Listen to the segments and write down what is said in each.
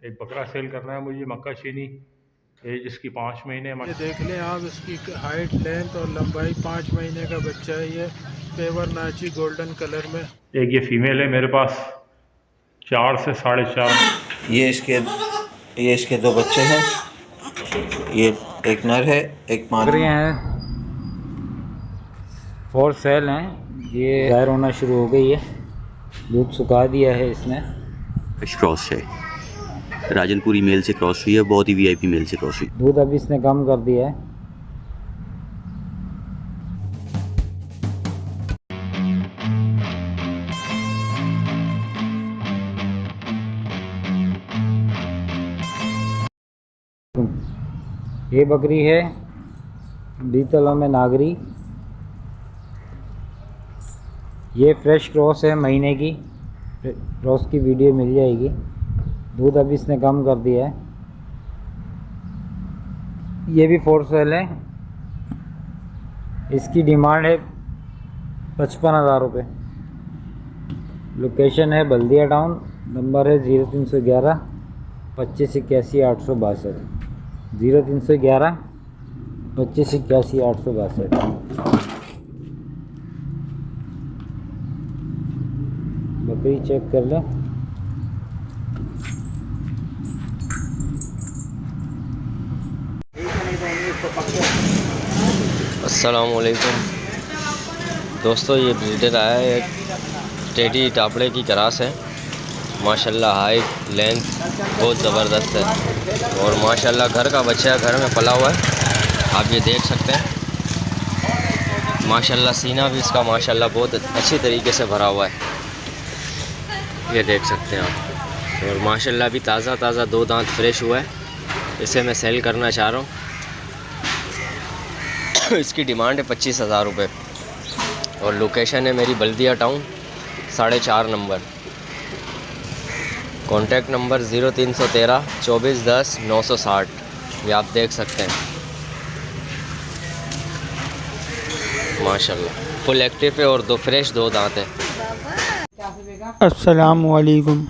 एक बकरा सेल करना है मुझे, मक्का चीनी, एज इसकी 5 महीने। ये देख लें आप, इसकी हाइट, लेंथ और लंबाई। 5 महीने का बच्चा है ये, पेवर नाची गोल्डन कलर में। एक ये फीमेल है मेरे पास, 4 से 4.5। ये इसके दो बच्चे हैं। ये एक नर है, एक मादा हैं, फॉर सेल हैं। ये जाहिर होना शुरू हो गई है, दूध सुखा दिया है इसने। क्रॉस है, राजनपुरी मेल से क्रॉस हुई है, बहुत ही वीआईपी मेल से क्रॉस हुई। दूध अभी इसने कम कर दिया है। ये बकरी है बीतलों में नागरी। ये फ्रेश क्रॉस है, महीने की क्रॉस की वीडियो मिल जाएगी। दूध अभी इसने कम कर दिया है। ये भी फोर सेल है, इसकी डिमांड है 55,000 रुपये। लोकेशन है बल्दिया टाउन, नंबर है 0311 25 81 862, 0311 25 81 862। बकरी चेक कर लें। अस्सलामुअलैकुम दोस्तों, ये ब्रीडर आया है, टेडी टापड़े की क्रास है। माशाल्लाह हाइट लेंथ बहुत ज़बरदस्त है और माशाल्लाह घर का बच्चा घर में पला हुआ है, आप ये देख सकते हैं। माशाल्लाह सीना भी इसका माशाल्लाह बहुत अच्छी तरीके से भरा हुआ है, ये देख सकते हैं आप। और माशाल्लाह भी ताज़ा दो दांत फ्रेश हुआ है। इसे मैं सेल करना चाह रहा हूँ। इसकी डिमांड है 25,000 रुपये और लोकेशन है मेरी बल्दिया टाउन 4.5 नंबर। कॉन्टैक्ट नंबर 0313 24 10 960, ये आप देख सकते हैं। माशाल्लाह फुल एक्टिव है और दो दांत है। अस्सलाम वालेकुम।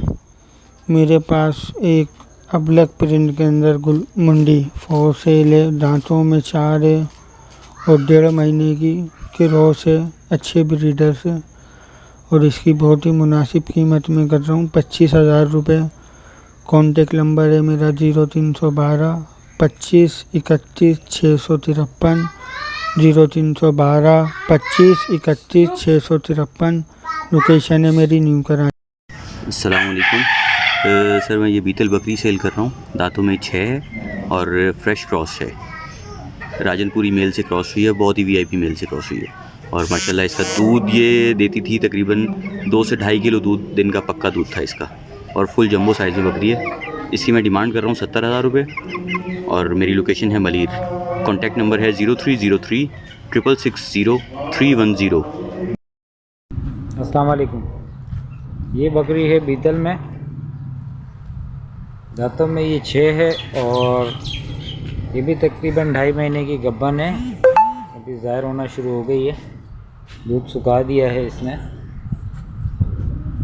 मेरे पास एक अबलक प्रिंट के अंदर मुंडी फोर सेल है, दांतों में 4 है और 1.5 महीने की क्रॉस है, अच्छे ब्रीडर से। और इसकी बहुत ही मुनासिब कीमत में कर रहा हूँ, 25,000 रुपये। कॉन्टेक्ट नंबर है मेरा 0312 25 31 653, 0312 25 31 653। लोकेशन है मेरी न्यू कराची। अस्सलाम वालेकुम सर, मैं ये बीतल बकरी सेल कर रहा हूँ। दांतों में 6 है और फ्रेश क्रॉस है, राजनपुरी मेल से क्रॉस हुई है, बहुत ही वीआईपी मेल से क्रॉस हुई है। और माशाल्लाह इसका दूध ये देती थी तकरीबन 2 से 2.5 किलो दूध दिन का पक्का दूध था इसका, और फुल जंबो साइज़ में बकरी है। इसकी मैं डिमांड कर रहा हूँ 70,000 रुपये और मेरी लोकेशन है मलीर। कॉन्टैक्ट नंबर है 0303 660 310। अस्सलाम वालेकुम। ये बकरी है बीतल में, दांतों में ये 6 है और ये भी तकरीबन 2.5 महीने की गब्बन है। अभी ज़ाहिर होना शुरू हो गई है, दूध सुखा दिया है इसने।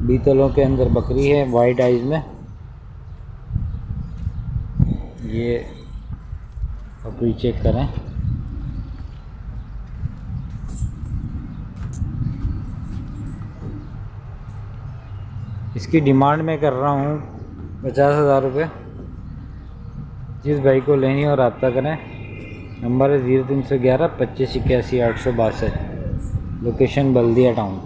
बीतलों के अंदर बकरी है, वाइट आइज़ में। ये बकरी चेक करें। इसकी डिमांड मैं कर रहा हूँ 50,000 रुपये। जिस भाई को लेनी हो रब्ता करें। नंबर है 0311 25 81 862, लोकेशन बल्दिया टाउन।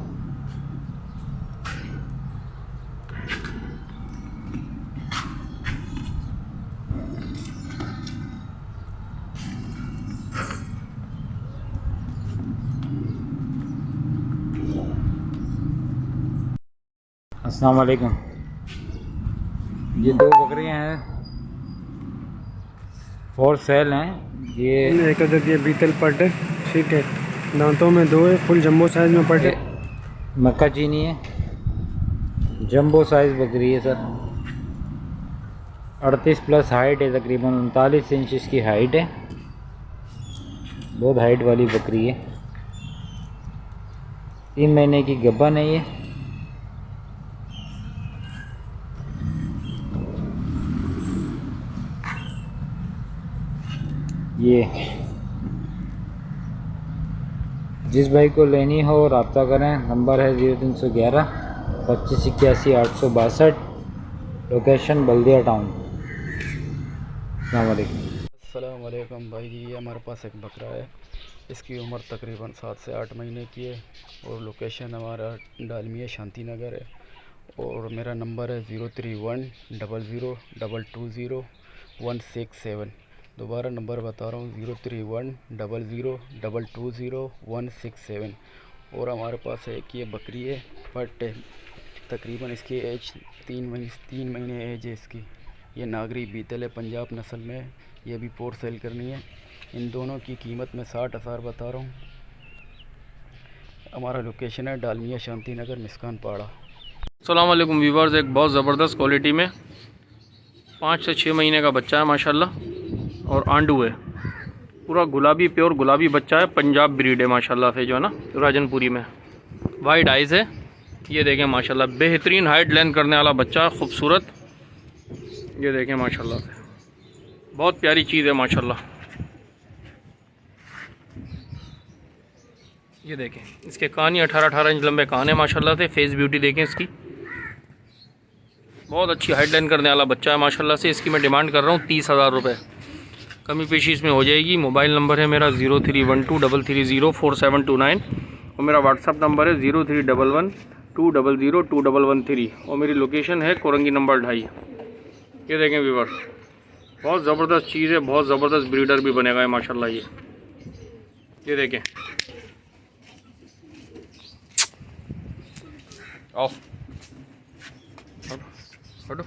अस्सलाम वालेकुम। ये 2 बकरियां हैं, फॉर सेल हैं। ये एक अदद ये बीतल पट है, ठीक है। दांतों में 2 है, फुल जम्बो साइज़ में पट है। मक्का चीनी है, जंबो साइज़ बकरी है सर। 38 प्लस हाइट है, तकरीबन 39 इंच इसकी हाइट है। बहुत हाइट वाली बकरी है। 3 महीने की गब्बन है ये। ये जिस भाई को लेनी हो रब्ता करें। नंबर है 0311 25 81 862। लोकेशन बल्दिया टाउन। अस्सलाम वालेकुम। अस्सलाम वालेकुम भाई जी, ये हमारे पास एक बकरा है। इसकी उम्र तकरीबन 7 से 8 महीने की है और लोकेशन हमारा डालमिया शांति नगर है। और मेरा नंबर है 031 00 220 167। दोबारा नंबर बता रहा हूँ 031 00 220 167। और हमारे पास एक ये बकरी है, बट तकरीबन इसकी एज 3 महीने एज है इसकी। ये नागरी बीतल है, पंजाब नस्ल में है। ये भी पोर सेल करनी है। इन दोनों की कीमत मैं 60,000 बता रहा हूँ। हमारा लोकेशन है डालमिया शांति नगर, मिस्कान पाड़ा। अस्सलाम वालेकुम व्यूवर्स, एक बहुत ज़बरदस्त क्वालिटी में 5 से 6 महीने का बच्चा है माशाल्लाह। और आंडू है, पूरा गुलाबी, प्योर गुलाबी बच्चा है। पंजाब ब्रीड है माशाल्लाह से, जो है ना राजनपुरी में। वाइट आइज़ है, ये देखें माशाल्लाह। बेहतरीन हाइट लेंथ करने वाला बच्चा है, खूबसूरत। ये देखें माशाल्लाह से, बहुत प्यारी चीज़ है माशाल्लाह। ये देखें, इसके कान ही 18 इंच लंबे कान है माशाल्लाह से। फेस ब्यूटी देखें इसकी, बहुत अच्छी हाइट लाइन करने वाला बच्चा है माशाल्लाह से। इसकी मैं डिमांड कर रहा हूँ 30,000 रुपये। कमी पेशी इसमें हो जाएगी। मोबाइल नंबर है मेरा 0312 330 4729 और मेरा व्हाट्सअप नंबर है 0311 200 2113 और मेरी लोकेशन है कोरंगी नंबर 2.5। ये देखें व्यूवर, बहुत ज़बरदस्त चीज़ है, बहुत ज़बरदस्त ब्रीडर भी बनेगा है माशाल्लाह। ये देखें, आओ हटो।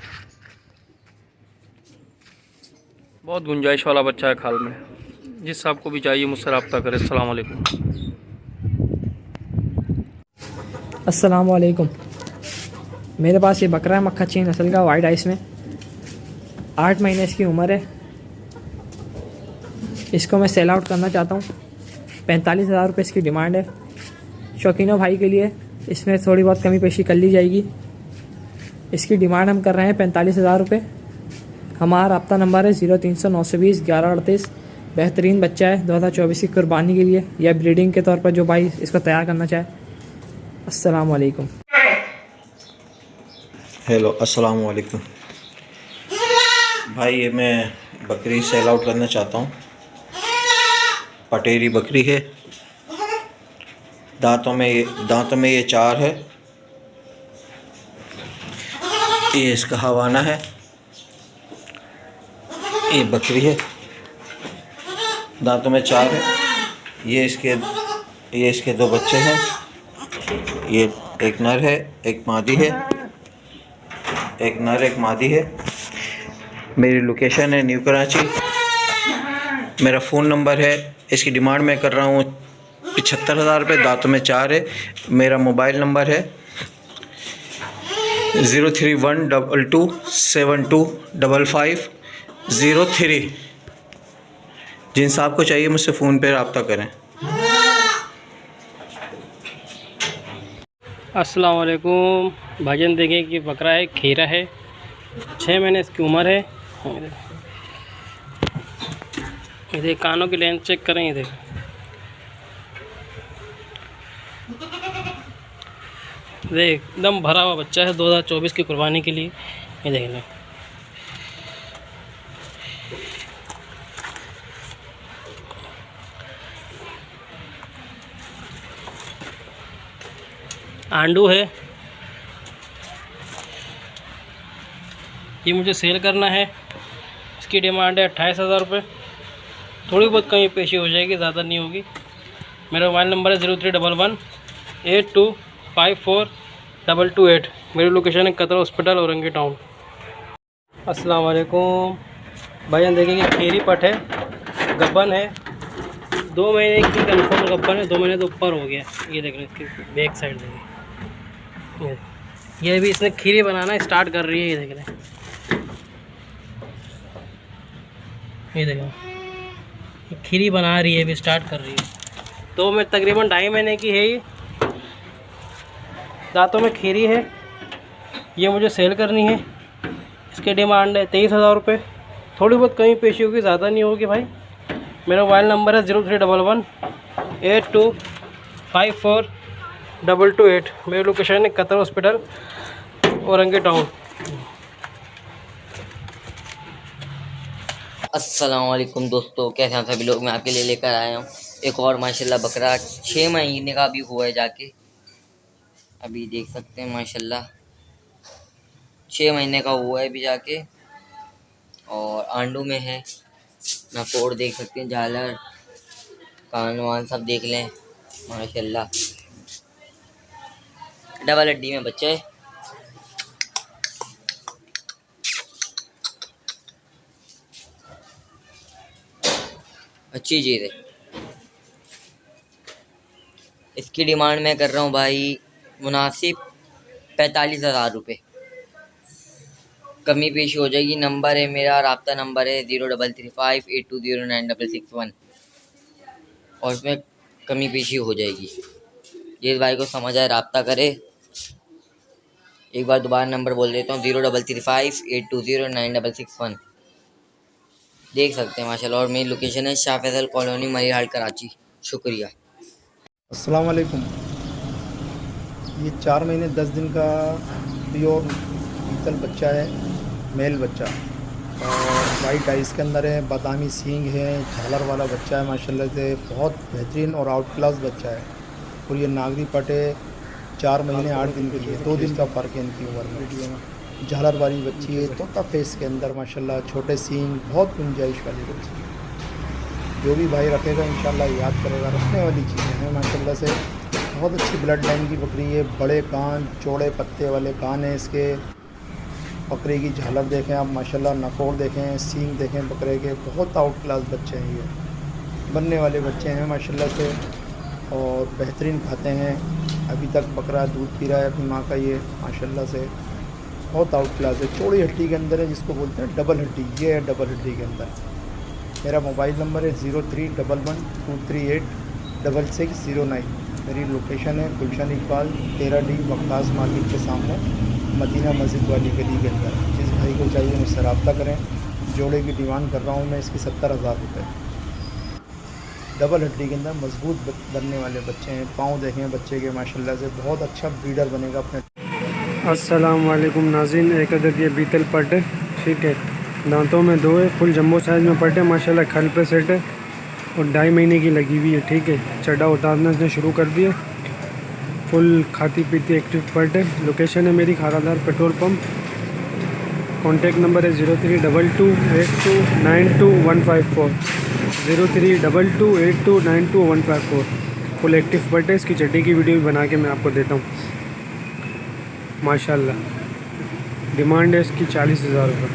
बहुत गुंजाइश वाला बच्चा है खाल में। जिस आपको भी चाहिए मुझसे रब्ता करें। अस्सलाम वालेकुम। अस्सलाम वालेकुम। मेरे पास ये बकरा है मक्खची नस्ल का, वाइट आइस में। 8 महीने इसकी उम्र है। इसको मैं सेल आउट करना चाहता हूँ। 45,000 रुपये इसकी डिमांड है। शौकीनों भाई के लिए इसमें थोड़ी बहुत कमी पेशी कर ली जाएगी। इसकी डिमांड हम कर रहे हैं 45,000 रुपये। हमारा रब्ता नंबर है 0300 920 1138। बेहतरीन बच्चा है, 2024 की कुर्बानी के लिए या ब्रीडिंग के तौर पर जो भाई इसको तैयार करना चाहे। अस्सलाम वालेकुम। हेलो, अस्सलाम वालेकुम भाई। ये मैं बकरी सेल आउट करना चाहता हूँ। पटेरी बकरी है। दांतों में ये 4 है। ये इसका हवाना है। ये बकरी है, दांतों में 4 है। ये इसके 2 बच्चे हैं। ये एक नर है, एक मादी है। एक नर एक मादी है। मेरी लोकेशन है न्यू कराची। मेरा फ़ोन नंबर है, इसकी डिमांड मैं कर रहा हूँ 75,000 रुपये। दांतों में 4 है। मेरा मोबाइल नंबर है 03122 725503। जिन साहब को चाहिए मुझसे फ़ोन पे रब्ता करें। अस्सलाम वालेकुम भाईजान। देखें कि बकरा है, खीरा है, 6 महीने इसकी उम्र है। इधर कानों की लेंथ चेक करें। इधर एकदम भरा हुआ बच्चा है 2024 की कुर्बानी के लिए। ये देख लें, आंडू है। ये मुझे सेल करना है। इसकी डिमांड है 28,000 रुपये। थोड़ी बहुत कमी पेशी हो जाएगी, ज़्यादा नहीं होगी। मेरा मोबाइल नंबर है 0311 8254 228। मेरी लोकेशन है कतरा हॉस्पिटल, औरंगी टाउन। अस्सलाम वालेकुम भाईजान। देखेंगे खीरी पट है, गब्बन है, 2 महीने की कन्फर्म गब्बन है, 2 महीने तो ऊपर हो गया। ये देख रहे हैं, इसकी बैक साइड देखिए। ये भी इसने खीरी बनाना स्टार्ट कर रही है। ये देख रहे हैं, ये देखो खीरी बना रही है, भी स्टार्ट कर रही है। तो मैं तकरीबन 2.5 महीने की है। ये दांतों में खीरी है। ये मुझे सेल करनी है। इसके डिमांड है 23,000 रुपये। थोड़ी बहुत कमी पेशी होगी, ज़्यादा नहीं होगी भाई। मेरा मोबाइल नंबर है 031182542228। मेरी लोकेशन है कतर हॉस्पिटल औरंगी टाउन। अस्सलाम वालेकुम दोस्तों, कैसे हैं सभी लोग। मैं आपके लिए लेकर आया हूँ एक और माशाल्लाह बकरा 6 महीने का भी हुआ है जाके। अभी देख सकते हैं माशाल्लाह 6 महीने का हुआ है अभी जाके, और आंडू में है। नकोड़ देख सकते हैं, झालर कान वान सब देख लें माशाल्लाह। डबल हड्डी में बच्चा है। अच्छी चीज़ है। इसकी डिमांड मैं कर रहा हूँ भाई मुनासिब 45,000 रुपये। कमी पेशी हो जाएगी। नंबर है मेरा, राब्ता नंबर है 033582096661, और इसमें कमी पेशी हो जाएगी। जिस भाई को समझ आए राब्ता करे। एक बार दोबारा नंबर बोल देता हूँ 033582096661। देख सकते हैं माशाल्लाह। और मेरी लोकेशन है शाह फैसल कॉलोनी, मरीहाल, कराची। शुक्रिया। अस्सलाम वालेकुम। ये 4 महीने 10 दिन का प्योर बीतल बच्चा है, मेल बच्चा, और वाइट आइस के अंदर है, बादामी सींग है, झालर वाला बच्चा है माशाल्लाह से। बहुत बेहतरीन और आउट क्लास बच्चा है। और ये नागरी पटे 4 महीने 8 दिन की है, 2 दिन का फ़र्क है इनकी उम्र में। झालर वाली बच्ची है, तोता फेस के अंदर माशाल्लाह, छोटे सींग, बहुत गुंजाइश वाली बच्ची है। जो भी भाई रखेगा इंशाल्लाह याद करेगा। रखने वाली चीज़ें हैं माशाल्लाह से। बहुत अच्छी ब्लड लाइन की बकरी है। बड़े कान, चौड़े पत्ते वाले कान हैं इसके। बकरे की झालर देखें आप माशाल्लाह, नकोड़ देखें, सींग देखें बकरे के। बहुत आउट क्लास बच्चे हैं ये, बनने वाले बच्चे हैं माशाल्लाह से, और बेहतरीन खाते हैं। अभी तक बकरा दूध पी रहा है अपनी माँ का ये माशाल्लाह से। बहुत आउट क्लास है। चौड़ी हड्डी के अंदर है, जिसको बोलते हैं डबल हड्डी। ये है डबल हड्डी के अंदर। मेरा मोबाइल नंबर है 0311238609। मेरी लोकेशन है गुलशन इकबाल 13D वक्कास मार्केट के सामने, मदीना मस्जिद वाली गली के अंदर। जिस भाई को चाहिए मुझसे रब्ता करें। जोड़े की डिमांड कर रहा हूँ मैं इसकी 70,000 रुपये। डबल हड्डी के अंदर मजबूत बनने वाले बच्चे हैं। पाँव देखें बच्चे के माशाल्लाह से, बहुत अच्छा ब्रीडर बनेगा अपने। अस्सलाम वालेकुम नाज़रीन। एक अदद ये बीतल पट है, ठीक है। दांतों में 2 है, फुल जम्बो साइज़ में पट है माशाल्लाह। खल पे सेट है और 2.5 महीने की लगी हुई है, ठीक है। चड्डा उतारना इसने शुरू कर दिया। फुल खाती पीती एक्टिव पट है। लोकेशन है मेरी खारादार पेट्रोल पंप। कॉन्टैक्ट नंबर है 032282925154 032282925154। फुल एक्टिव पट है। इसकी चड्डी की वीडियो भी बना के मैं आपको देता हूँ माशाल्लाह। डिमांड है इसकी 40,000 रुपये।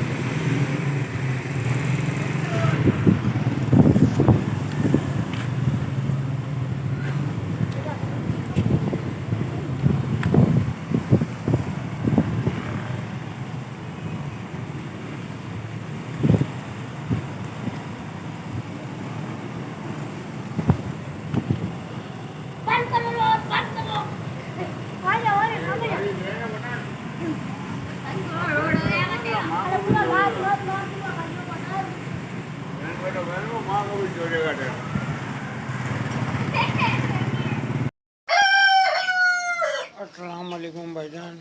अस्सलाम वालेकुम भाईजान।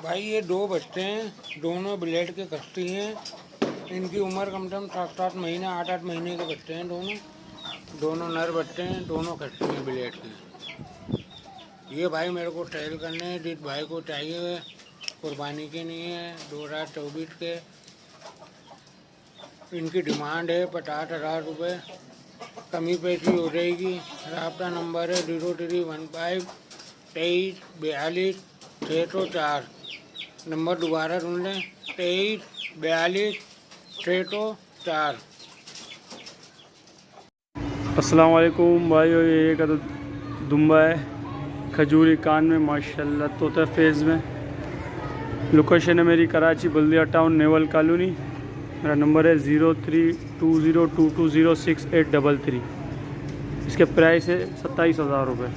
भाई ये 2 बच्चे हैं, दोनों ब्लेड के कश्ती हैं। इनकी उम्र कम से कम 7-7 महीने 8-8 महीने के बच्चे हैं। दोनों नर बच्चे हैं, दोनों कश्ती हैं ब्लेड के। ये भाई मेरे को ट्रायल करने हैं। जिस भाई को चाहिए कुर्बानी के नहीं है, 2024 के। इनकी डिमांड है 50,000 रुपये। कमी पेशी हो जाएगी। राब्ता नंबर है 031523424604। नंबर दोबारा सुन लें 23424604। अस्सलाम वालेकुम भाई। ये एक दुम्बा है, खजूरी कान में माशाल्लाह, तोता फेज़ में। लोकेशन है मेरी कराची बल्दिया टाउन, नेवल कॉलोनी। मेरा नंबर है 032022068833। इसके प्राइस है 27,000 रुपये।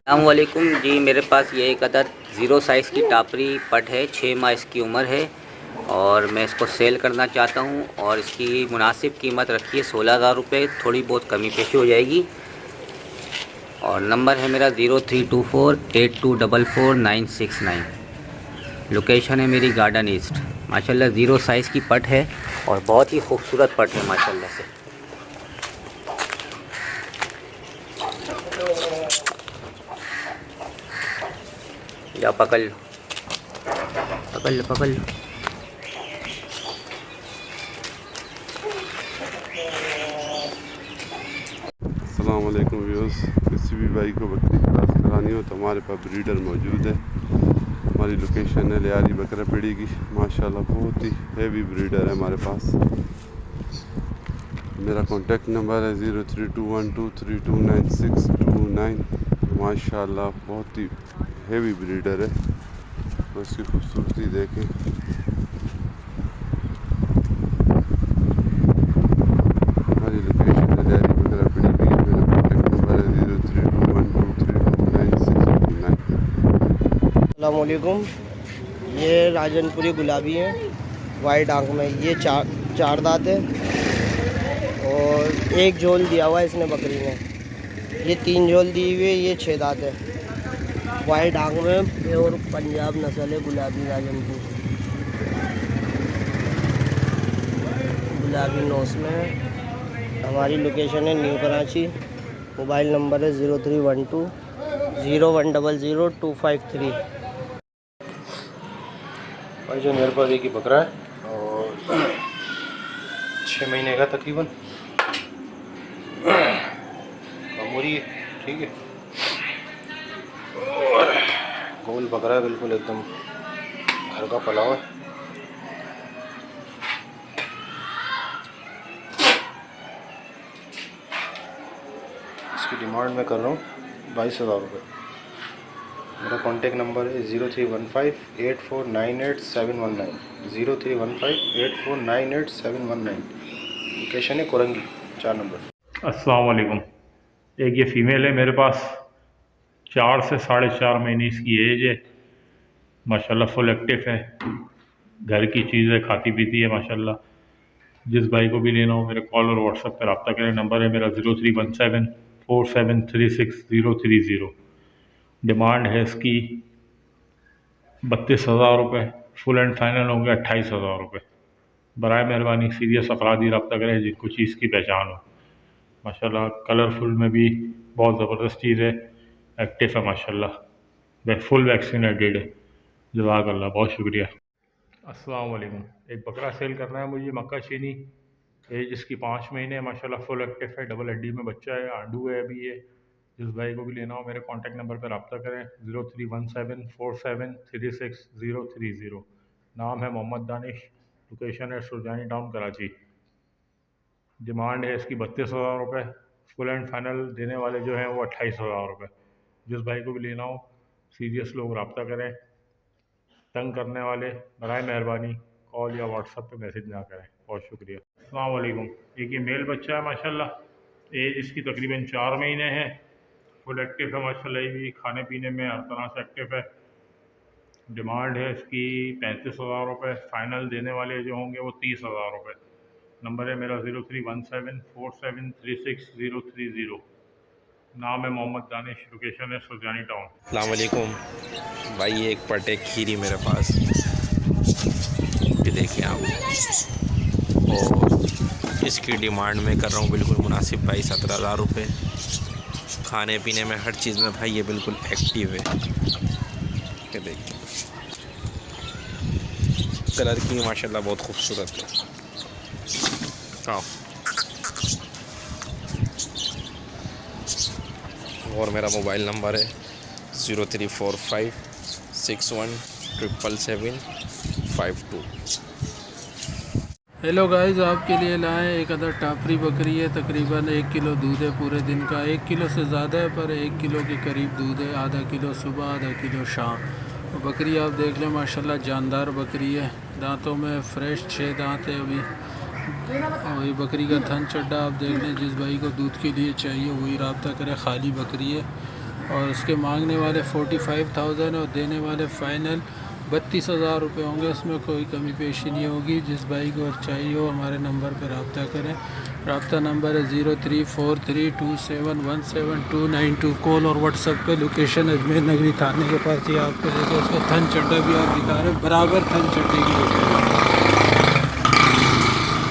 अस्सलामुअलैकुम जी। मेरे पास ये एक अदद 0 साइज़ की टापरी पट है। 6 माह इसकी उम्र है और मैं इसको सेल करना चाहता हूँ और इसकी मुनासिब कीमत रखी है 16,000 रुपये। थोड़ी बहुत कमी पेशी हो जाएगी। और नंबर है मेरा 032482444969। लोकेशन है मेरी गार्डन ईस्ट। माशाल्लाह 0 साइज़ की पट है और बहुत ही खूबसूरत पट है माशाल्लाह से। या पकड़ लो, पकड़ लो, पकड़ लो। अस्सलाम वालेकुम व्यूअर्स। किसी भी भाई को बकरी क्लास करानी हो तो हमारे पास ब्रीडर मौजूद है। हमारी लोकेशन है लियारी बकरा पीड़ी की। माशाल्लाह बहुत ही हेवी ब्रीडर है हमारे पास। मेरा कॉन्टेक्ट नंबर है 0321232969। माशाल्लाह बहुत ही हेवी ब्रीडर है। तो इसकी खूबसूरती देखें। हमारी लोकेशन है लियारी बकरा पीड़ी की। मेरा कॉन्टेक्ट नंबर है 0321232969। अस्सलाम वालेकुम। ये राजनपुरी गुलाबी है, वाइट आँख में। ये चार दांत है और एक झोल दिया हुआ है इसने बकरी ने। ये 3 झोल दी हुई है। ये 6 दांत है, वाइट आँख में और पंजाब नस्ल है गुलाबी राजनपुर। गुलाबी नोस में है। हमारी लोकेशन है न्यू कराची। मोबाइल नंबर है 031201000253। भाई जो मेरे पास एक ही बकरा है और 6 महीने का तकरीबन। अमूरी ठीक है। गोल बकरा है, बिल्कुल एकदम घर का पलाव है। इसकी डिमांड मैं कर रहा हूँ 22,000 रुपये। मेरा कॉन्टेक्ट नंबर है 03158498 03158498 लोकेशन है कोरंगी 4 नंबर। अस्सलाम वालेकुम। एक ये फ़ीमेल है मेरे पास, 4 से 4.5 महीने इसकी एज है। माशाल्लाह फुल एक्टिव है, घर की चीज़ें खाती पीती है माशाल्लाह। जिस भाई को भी लेना हो मेरे कॉल और व्हाट्सएप पर रब्ता करें। नंबर है मेरा 03174736 डिमांड है इसकी 32,000 रुपये। फुल एंड फाइनल होंगे 28,000 रुपये। बराए मेहरबानी सीरियस अफराद ही रब्ता करें जिनको चीज़ की पहचान हो। माशाल्लाह कलरफुल में भी बहुत ज़बरदस्त चीज़ है, एक्टिव है माशाल्लाह, फुल वैक्सीनेटेड है। जज़ाकल्लाह, बहुत शुक्रिया। अस्सलाम वालेकुम। एक बकरा सेल करना है मुझे, मक्का चीनी। एज इसकी 5 महीने है माशाल्लाह, फुल एक्टिव है, डबल हड्डी में बच्चा है, आंडू है अभी ये। जिस भाई को भी लेना हो मेरे कॉन्टैक्ट नंबर पर रब्ता करें 03174736 नाम है मोहम्मद दानिश। लोकेशन है सुरजानी टाउन कराची। डिमांड है इसकी 32,000 रुपये। फुल एंड फाइनल देने वाले जो हैं वो 28,000 रुपये। जिस भाई को भी लेना हो सीरियस लोग रब्ता करें। तंग करने वाले बराए मेहरबानी कॉल या व्हाट्सएप पे मैसेज ना करें। बहुत शुक्रिया। अस्सलाम वालेकुम। एक ये मेल बच्चा है माशाल्लाह, एज इसकी तकरीबन 4 महीने है। फुल एक्टिव है माशाल्लाह, ये भी खाने पीने में हर तरह से एक्टिव है। डिमांड है इसकी 35,000 रुपये। फ़ाइनल देने वाले जो होंगे वो 30,000 रुपये। नंबर है मेरा 03174736 नाम है मोहम्मद दानिश। लोकेशन है सुरजानी टाउन। अस्सलाम वालेकुम भाई। ये एक पटे खीरी मेरे पास, ये देखिए आप। और इसकी डिमांड में कर रहा हूँ बिल्कुल मुनासिब भाई 17,000 रुपये। खाने पीने में हर चीज़ में भाई ये बिल्कुल एक्टिव है। ये देखिए कलर की माशाल्लाह बहुत खूबसूरत है। हाँ, और मेरा मोबाइल नंबर है 0345617752। हेलो गाइस, आपके लिए लाए एक अदर टापरी बकरी है। तकरीबन 1 किलो दूध है पूरे दिन का। 1 किलो से ज़्यादा है पर 1 किलो के करीब दूध है। आधा किलो सुबह, आधा किलो शाम। बकरी आप देख लें माशाल्लाह जानदार बकरी है। दांतों में फ्रेश 6 दांत है अभी। और ये बकरी का थन चड्डा आप देख लें। जिस भाई को दूध के लिए चाहिए वही रब्ता करे। खाली बकरी है और उसके मांगने वाले 45,000 है और देने वाले फ़ाइनल 32,000 रुपये होंगे। इसमें कोई कमी पेशी नहीं होगी। जिस भाई को चाहिए हो हमारे नंबर पर रब्ता करें। रब्ता नंबर है 034327179292। कॉल और व्हाट्सएप पे। लोकेशन अजमेर नगरी थाने के पास ही आपको देगा। उसका थन चड्डा भी आप दिखा रहे हैं, बराबर थन चड्डे की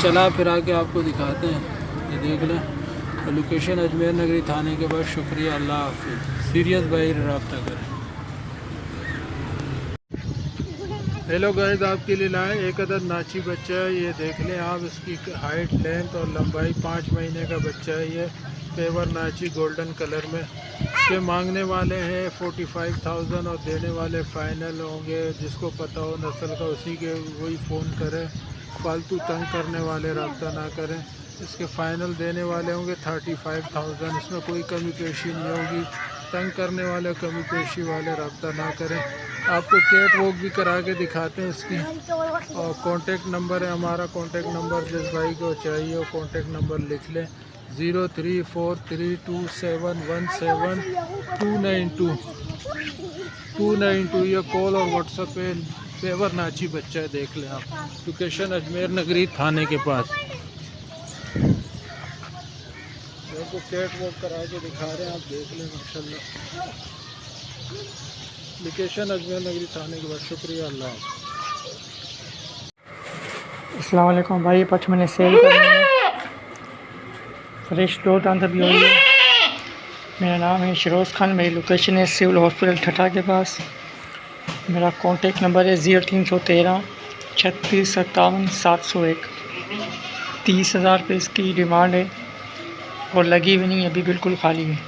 चला फिरा के आपको दिखाते हैं, ये देख लें। तो लोकेशन अजमेर नगरी थाने के पास। शुक्रिया, अल्लाह हाफिज़। सीरियस भाई रब्ता करें। हेलो गाइस, आपके लिए लाए एक अदर नाची बच्चा है। ये देख लें आप, इसकी हाइट, लेंथ और लंबाई 5 महीने का बच्चा है। ये पेवर नाची गोल्डन कलर में। इसके मांगने वाले हैं 45,000 और देने वाले फ़ाइनल होंगे। जिसको पता हो नस्ल का उसी के वही फ़ोन करें। फालतू तंग करने वाले रब्ता ना करें। इसके फ़ाइनल देने वाले होंगे 35,000। इसमें कोई कमी पेशी नहीं होगी। तंग करने वाले, कमी पेशी वाले रब्ता ना करें। आपको कैट वॉक भी करा के दिखाते हैं इसकी। और कॉन्टेक्ट नंबर है हमारा। कॉन्टेक्ट नंबर जिस भाई को चाहिए वो कॉन्टेक्ट नंबर लिख लें 034327179292। ये कॉल और व्हाट्सएप पे पेवर नाची बच्चा है, देख लें आप। लोकेशन अजमेर नगरी थाने के पास। को कैट वॉक करा के दिखा रहे हैं, आप देख लें माशाल्लाह। लोकेशन अजमेर नगरी थाने के बाद। शुक्रिया, अल्लाह। अस्सलाम वालेकुम भाई, ये पठ मैंने सेल करनी है। फ्रेश दो दांत भी हुई है। मेरा नाम है शरोज़ खान। मेरी लोकेशन है सिविल हॉस्पिटल ठठा के पास। मेरा कॉन्टेक्ट नंबर है 0313 36 57 701। 30,000 रुपये इसकी डिमांड है और लगी भी नहीं, अभी बिल्कुल खाली है।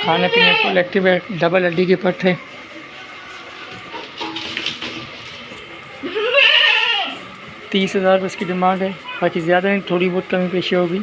खाने पीने फुल एक्टिव है। डबल हड्डी की पट है। 30,000 रुपये इसकी डिमांड है। बाकी ज़्यादा नहीं, थोड़ी बहुत कमी पेशी होगी।